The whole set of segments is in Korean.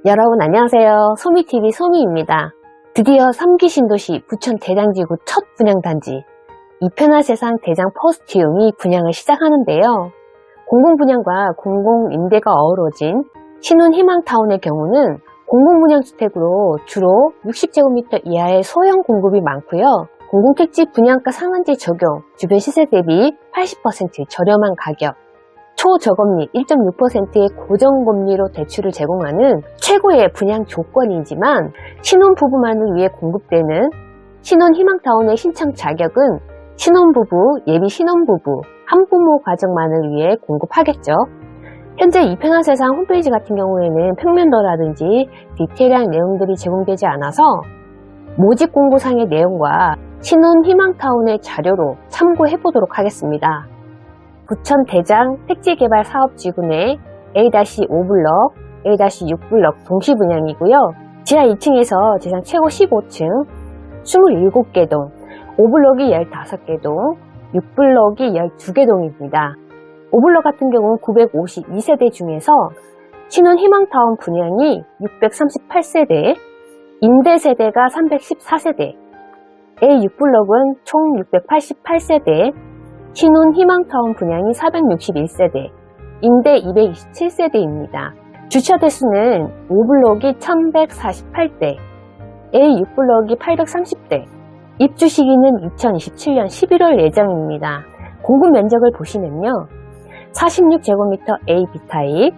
여러분 안녕하세요. 소미TV 소미입니다. 드디어 3기 신도시 부천 대장지구 첫 분양단지 이편한 세상 대장 퍼스트용이 분양을 시작하는데요. 공공분양과 공공임대가 어우러진 신혼희망타운의 경우는 공공분양주택으로 주로 60제곱미터 이하의 소형 공급이 많고요. 공공택지 분양가 상한제 적용, 주변 시세 대비 80% 저렴한 가격, 초저금리 1.6%의 고정금리로 대출을 제공하는 최고의 분양 조건이지만 신혼부부만을 위해 공급되는 신혼희망타운의 신청 자격은 신혼부부, 예비 신혼부부, 한부모 가정만을 위해 공급하겠죠. 현재 이편한 세상 홈페이지 같은 경우에는 평면도라든지 디테일한 내용들이 제공되지 않아서 모집 공고상의 내용과 신혼희망타운의 자료로 참고해 보도록 하겠습니다. 부천 대장 택지개발사업지구 내 A-5블럭, A-6블럭 동시분양이고요. 지하 2층에서 지상 최고 15층, 27개 동, 5블럭이 15개 동, 6블럭이 12개 동입니다. 5블럭 같은 경우는 952세대 중에서 신혼희망타운 분양이 638세대, 임대세대가 314세대, A6블럭은 총 688세대, 신혼희망타운 분양이 461세대, 임대 227세대입니다. 주차 대수는 5블럭이 1148대, A6블럭이 830대, 입주 시기는 2027년 11월 예정입니다. 공급 면적을 보시면요. 46제곱미터 A, B타입,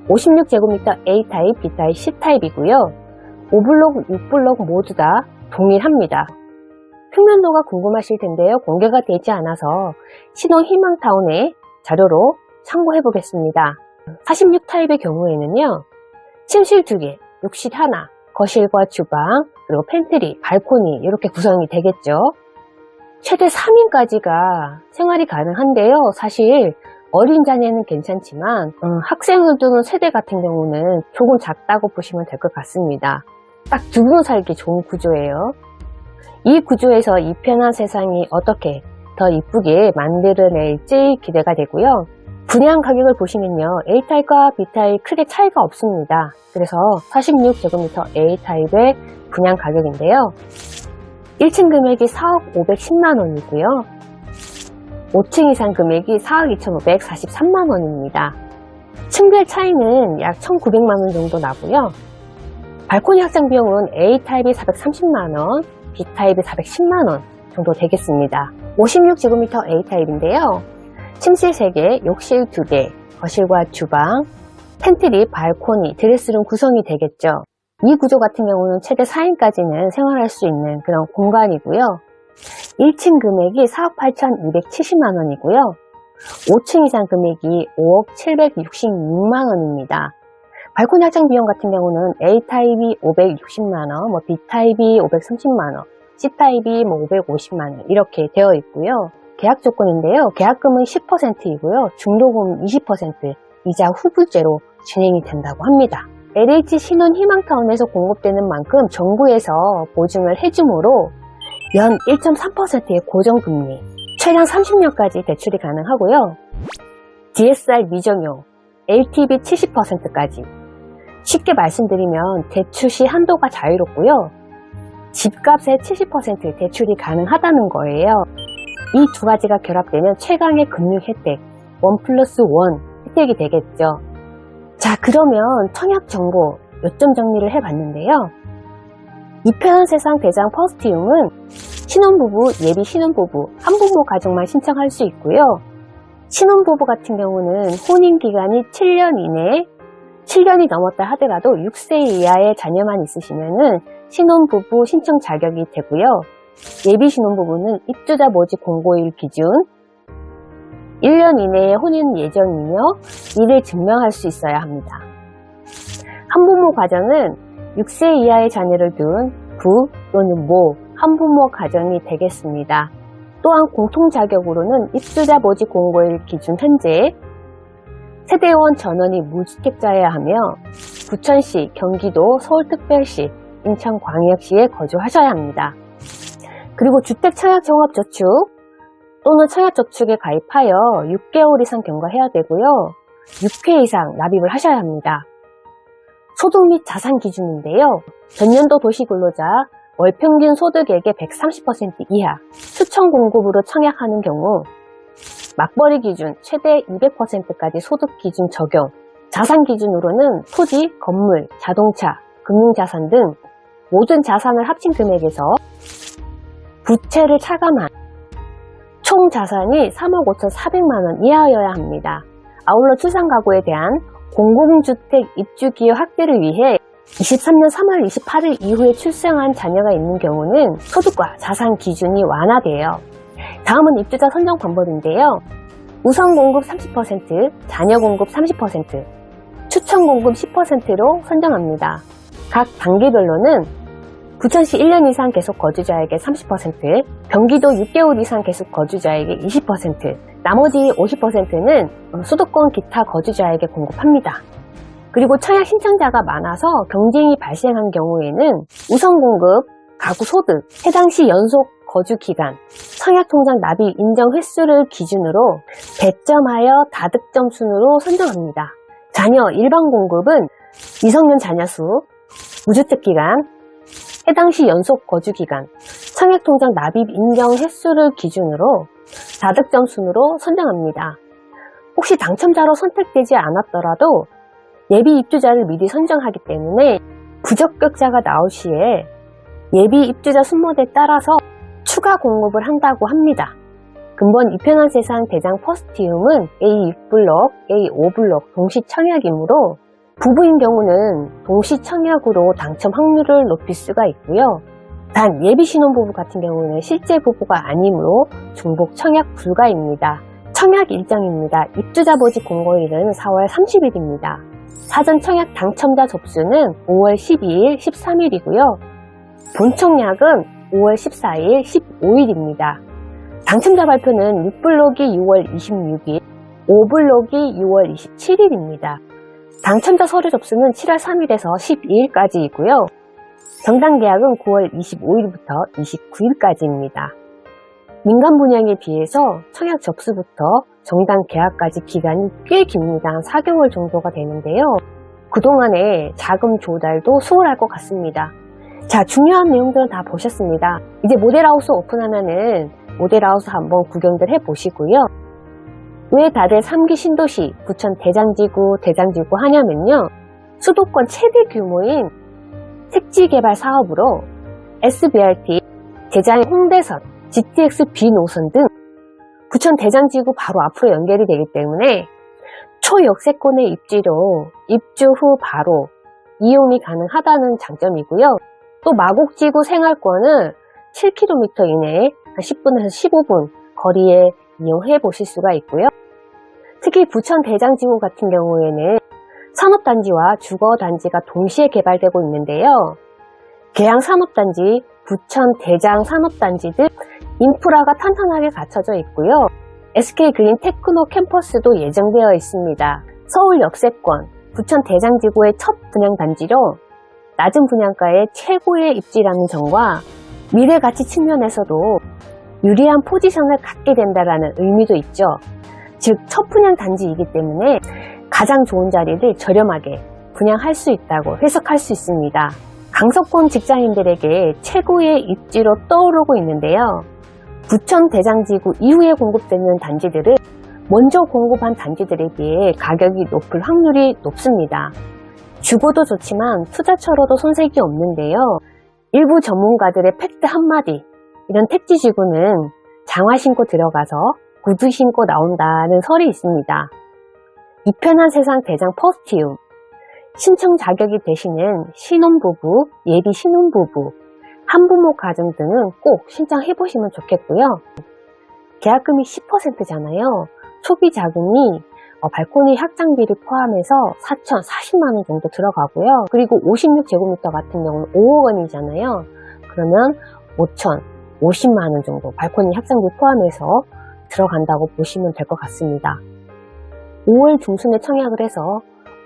56제곱미터 A타입, B타입, C타입이고요. 5블럭, 6블럭 모두 다 동일합니다. 평면도가 궁금하실 텐데요. 공개가 되지 않아서 신혼희망타운의 자료로 참고해 보겠습니다. 46타입의 경우에는요. 침실 2개, 욕실 하나, 거실과 주방, 그리고 팬트리, 발코니 이렇게 구성이 되겠죠. 최대 3인까지가 생활이 가능한데요. 사실 어린 자녀는 괜찮지만 학생을 두는 세대 같은 경우는 조금 작다고 보시면 될 것 같습니다. 딱 2분 살기 좋은 구조예요. 이 구조에서 이편한 세상이 어떻게 더 이쁘게 만들어낼지 기대가 되고요. 분양 가격을 보시면요. A타입과 B타입 크게 차이가 없습니다. 그래서 46제곱미터 A타입의 분양 가격인데요. 1층 금액이 4억 510만원이고요. 5층 이상 금액이 4억 2,543만원입니다. 층별 차이는 약 1,900만원 정도 나고요. 발코니 확장 비용은 A타입이 430만원, B타입이 410만원 정도 되겠습니다. 56제곱미터 A타입인데요. 침실 3개, 욕실 2개, 거실과 주방, 팬트리, 발코니, 드레스룸 구성이 되겠죠. 이 구조 같은 경우는 최대 4인까지는 생활할 수 있는 그런 공간이고요. 1층 금액이 4억 8,270만원이고요. 5층 이상 금액이 5억 766만원입니다. 발코니 확장 비용 같은 경우는 A타입이 560만원, B타입이 530만원, C타입이 550만원 이렇게 되어 있고요. 계약 조건인데요. 계약금은 10%이고요. 중도금 20%, 이자 후불제로 진행이 된다고 합니다. LH 신혼희망타운에서 공급되는 만큼 정부에서 보증을 해주므로 연 1.3%의 고정금리, 최장 30년까지 대출이 가능하고요. DSR 미적용, LTV 70%까지. 쉽게 말씀드리면 대출 시 한도가 자유롭고요. 집값의 70% 대출이 가능하다는 거예요. 이 두 가지가 결합되면 최강의 금융 혜택, 1+1 혜택이 되겠죠. 자, 그러면 청약 정보 요점 정리를 해봤는데요. 이편한 세상 대장 퍼스트용은 신혼부부, 예비 신혼부부, 한부모 가정만 신청할 수 있고요. 신혼부부 같은 경우는 혼인기간이 7년 이내에 7년이 넘었다 하더라도 6세 이하의 자녀만 있으시면은 신혼부부 신청 자격이 되고요. 예비 신혼부부는 입주자 모집 공고일 기준 1년 이내에 혼인 예정이며 이를 증명할 수 있어야 합니다. 한부모 가정은 6세 이하의 자녀를 둔 부 또는 모 한부모 가정이 되겠습니다. 또한 공통 자격으로는 입주자 모집 공고일 기준 현재 세대원 전원이 무주택자여야 하며 부천시, 경기도, 서울특별시, 인천광역시에 거주하셔야 합니다. 그리고 주택청약종합저축 또는 청약저축에 가입하여 6개월 이상 경과해야 되고요. 6회 이상 납입을 하셔야 합니다. 소득 및 자산 기준인데요. 전년도 도시근로자 월평균 소득액의 130% 이하 추천 공급으로 청약하는 경우 맞벌이 기준 최대 200%까지 소득 기준 적용, 자산 기준으로는 토지, 건물, 자동차, 금융자산 등 모든 자산을 합친 금액에서 부채를 차감한 총 자산이 3억 5,400만원 이하여야 합니다. 아울러 출산가구에 대한 공공주택 입주 기여 확대를 위해 23년 3월 28일 이후에 출생한 자녀가 있는 경우는 소득과 자산 기준이 완화돼요. 다음은 입주자 선정 방법인데요. 우선 공급 30%, 자녀 공급 30%, 추천 공급 10%로 선정합니다. 각 단계별로는 부천시 1년 이상 계속 거주자에게 30%, 경기도 6개월 이상 계속 거주자에게 20%, 나머지 50%는 수도권 기타 거주자에게 공급합니다. 그리고 청약 신청자가 많아서 경쟁이 발생한 경우에는 우선 공급, 가구 소득, 해당 시 연속 거주 기간, 청약통장 납입 인정 횟수를 기준으로 배점하여 다득점 순으로 선정합니다. 자녀 일반 공급은 미성년 자녀 수, 무주택 기간, 해당 시 연속 거주 기간, 청약통장 납입 인정 횟수를 기준으로 다득점 순으로 선정합니다. 혹시 당첨자로 선택되지 않았더라도 예비 입주자를 미리 선정하기 때문에 부적격자가 나올 시에 예비 입주자 순모대에 따라서 추가 공급을 한다고 합니다. 근본 이편한 세상 대장 퍼스티움은 A6블록, A5블록 동시 청약이므로 부부인 경우는 동시 청약으로 당첨 확률을 높일 수가 있고요. 단 예비 신혼부부 같은 경우는 실제 부부가 아니므로 중복 청약 불가입니다. 청약 일정입니다. 입주자 모집 공고일은 4월 30일입니다. 사전 청약 당첨자 접수는 5월 12일, 13일이고요. 본청약은 5월 14일, 15일입니다. 당첨자 발표는 6블록이 6월 26일, 5블록이 6월 27일입니다. 당첨자 서류 접수는 7월 3일에서 12일까지이고요. 정당 계약은 9월 25일부터 29일까지입니다. 민간 분양에 비해서 청약 접수부터 정당 계약까지 기간이 꽤 깁니다. 한 4개월 정도가 되는데요. 그동안에 자금 조달도 수월할 것 같습니다. 자, 중요한 내용들은 다 보셨습니다. 이제 모델하우스 오픈하면은 모델하우스 한번 구경들 해보시고요. 왜 다들 3기 신도시, 부천 대장지구 하냐면요. 수도권 최대 규모인 택지개발 사업으로 SBRT, 대장 홍대선, GTX B 노선 등 부천 대장지구 바로 앞으로 연결이 되기 때문에 초역세권의 입지로 입주 후 바로 이용이 가능하다는 장점이고요. 또 마곡지구 생활권을 7km 이내에 10분에서 15분 거리에 이용해 보실 수가 있고요. 특히 부천 대장지구 같은 경우에는 산업단지와 주거단지가 동시에 개발되고 있는데요. 계양 산업단지, 부천 대장 산업단지 등 인프라가 탄탄하게 갖춰져 있고요. SK그린 테크노 캠퍼스도 예정되어 있습니다. 서울 역세권, 부천 대장지구의 첫 분양단지로 낮은 분양가의 최고의 입지라는 점과 미래 가치 측면에서도 유리한 포지션을 갖게 된다는 의미도 있죠. 즉, 첫 분양 단지이기 때문에 가장 좋은 자리를 저렴하게 분양할 수 있다고 해석할 수 있습니다. 강서권 직장인들에게 최고의 입지로 떠오르고 있는데요. 부천 대장지구 이후에 공급되는 단지들은 먼저 공급한 단지들에 비해 가격이 높을 확률이 높습니다. 주거도 좋지만 투자처로도 손색이 없는데요. 일부 전문가들의 팩트 한마디, 이런 택지지구는 장화 신고 들어가서 구두 신고 나온다는 설이 있습니다. 이편한 세상 대장 퍼스티움, 신청 자격이 되시는 신혼부부, 예비 신혼부부, 한부모 가정 등은 꼭 신청해 보시면 좋겠고요. 계약금이 10%잖아요. 초기 자금이 발코니 확장비를 포함해서 4,040만원 정도 들어가고요. 그리고 56제곱미터 같은 경우는 5억 원이잖아요. 그러면 5,050만원 정도 발코니 확장비 포함해서 들어간다고 보시면 될 것 같습니다. 5월 중순에 청약을 해서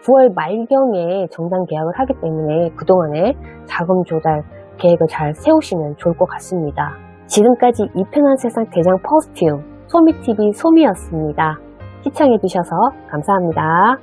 9월 말경에 정당 계약을 하기 때문에 그동안에 자금 조달 계획을 잘 세우시면 좋을 것 같습니다. 지금까지 이편한 세상 대장 퍼스티움 소미TV 소미였습니다. 시청해주셔서 감사합니다.